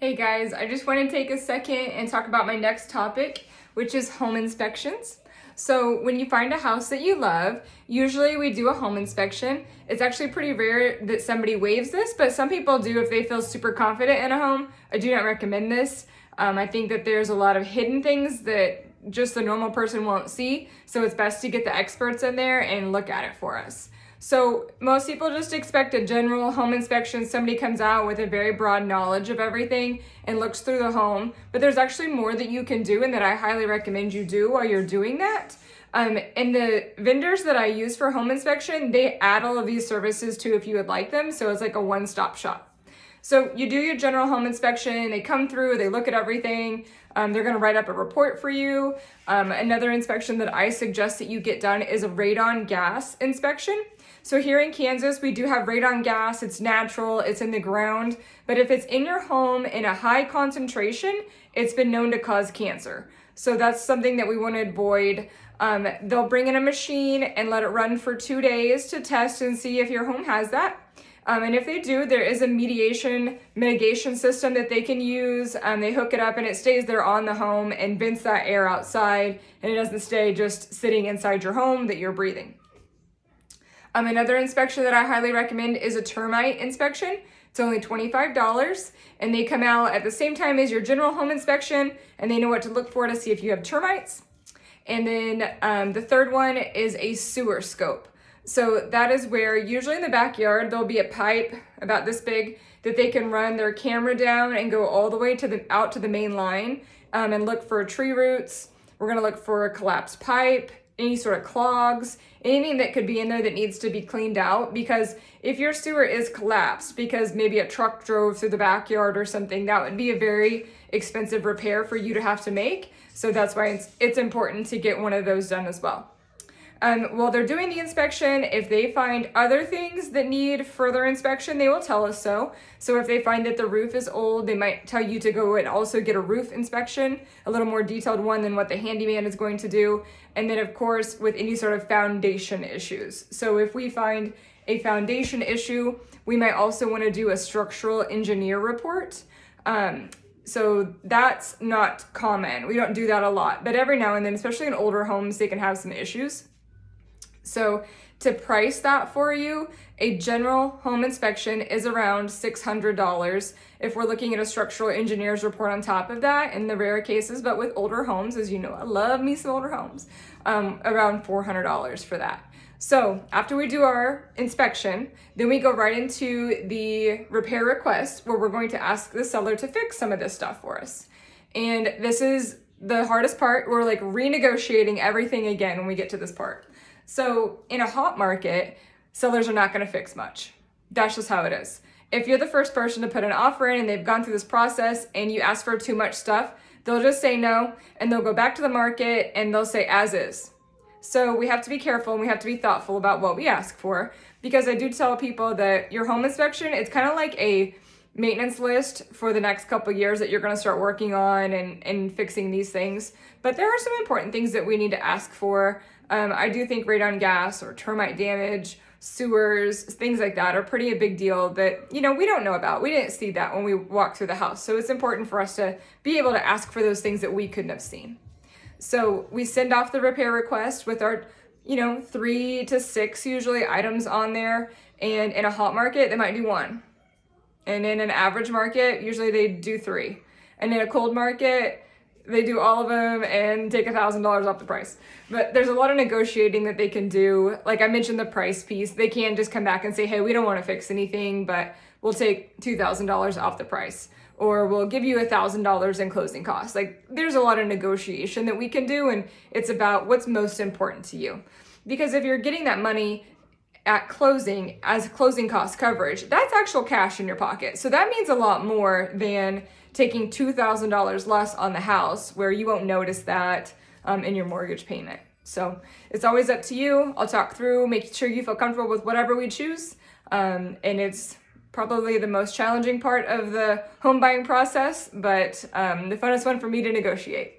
Hey guys, I just want to take a second and talk about my next topic, which is home inspections. So when you find a house that you love, usually we do a home inspection. It's actually pretty rare that somebody waives this, but some people do if they feel super confident in a home. I do not recommend this. I think that there's a lot of hidden things that just the normal person won't see, so it's best to get the experts in there and look at it for us. So most people just expect a general home inspection. Somebody comes out with a very broad knowledge of everything and looks through the home, but there's actually more that you can do and that I highly recommend you do while you're doing that. And the vendors that I use for home inspection, they add all of these services too if you would like them. So it's like a one-stop shop. So you do your general home inspection, they come through, they look at everything, they're gonna write up a report for you. Another inspection that I suggest that you get done is a radon gas inspection. So here in Kansas, we do have radon gas, it's natural, it's in the ground, but if it's in your home in a high concentration, it's been known to cause cancer. So that's something that we wanna avoid. They'll bring in a machine and let it run for 2 days to test and see if your home has that. And if they do, there is a mitigation system that they can use. They hook it up and it stays there on the home and vents that air outside, and it doesn't stay just sitting inside your home that you're breathing. Another inspection that I highly recommend is a termite inspection. It's only $25, and they come out at the same time as your general home inspection, and they know what to look for to see if you have termites. And then the third one is a sewer scope. So that is where usually in the backyard, there'll be a pipe about this big that they can run their camera down and go all the way out to the main line and look for tree roots. We're gonna look for a collapsed pipe, any sort of clogs, anything that could be in there that needs to be cleaned out, because if your sewer is collapsed because maybe a truck drove through the backyard or something, that would be a very expensive repair for you to have to make. So that's why it's important to get one of those done as well. While they're doing the inspection, if they find other things that need further inspection, they will tell us so. So if they find that the roof is old, they might tell you to go and also get a roof inspection, a little more detailed one than what the handyman is going to do. And then of course, with any sort of foundation issues. So if we find a foundation issue, we might also want to do a structural engineer report. So that's not common. We don't do that a lot, but every now and then, especially in older homes, they can have some issues. So to price that for you, a general home inspection is around $600. If we're looking at a structural engineer's report on top of that, in the rare cases, but with older homes, as you know, I love me some older homes, around $400 for that. So after we do our inspection, then we go right into the repair request where we're going to ask the seller to fix some of this stuff for us. And this is the hardest part. We're like renegotiating everything again when we get to this part. So in a hot market, sellers are not going to fix much. That's just how it is. If you're the first person to put an offer in and they've gone through this process and you ask for too much stuff, they'll just say no and they'll go back to the market and they'll say as is. So we have to be careful and we have to be thoughtful about what we ask for, because I do tell people that your home inspection, it's kind of like a maintenance list for the next couple of years that you're going to start working on and fixing these things. But there are some important things that we need to ask for. I do think radon gas or termite damage, sewers, things like that are pretty a big deal that, we don't know about. We didn't see that when we walked through the house. So it's important for us to be able to ask for those things that we couldn't have seen. So we send off the repair request with our, 3 to 6 usually items on there. And in a hot market, they might do 1. And in an average market, usually they do 3. And in a cold market, they do all of them and take $1,000 off the price. But there's a lot of negotiating that they can do. Like I mentioned the price piece, they can just come back and say, hey, we don't want to fix anything, but we'll take $2,000 off the price. Or we'll give you $1,000 in closing costs. Like there's a lot of negotiation that we can do, and it's about what's most important to you. Because if you're getting that money at closing as closing cost coverage, that's actual cash in your pocket. So that means a lot more than taking $2,000 less on the house where you won't notice that in your mortgage payment. So it's always up to you. I'll talk through, make sure you feel comfortable with whatever we choose. And it's probably the most challenging part of the home buying process, but the funnest one for me to negotiate.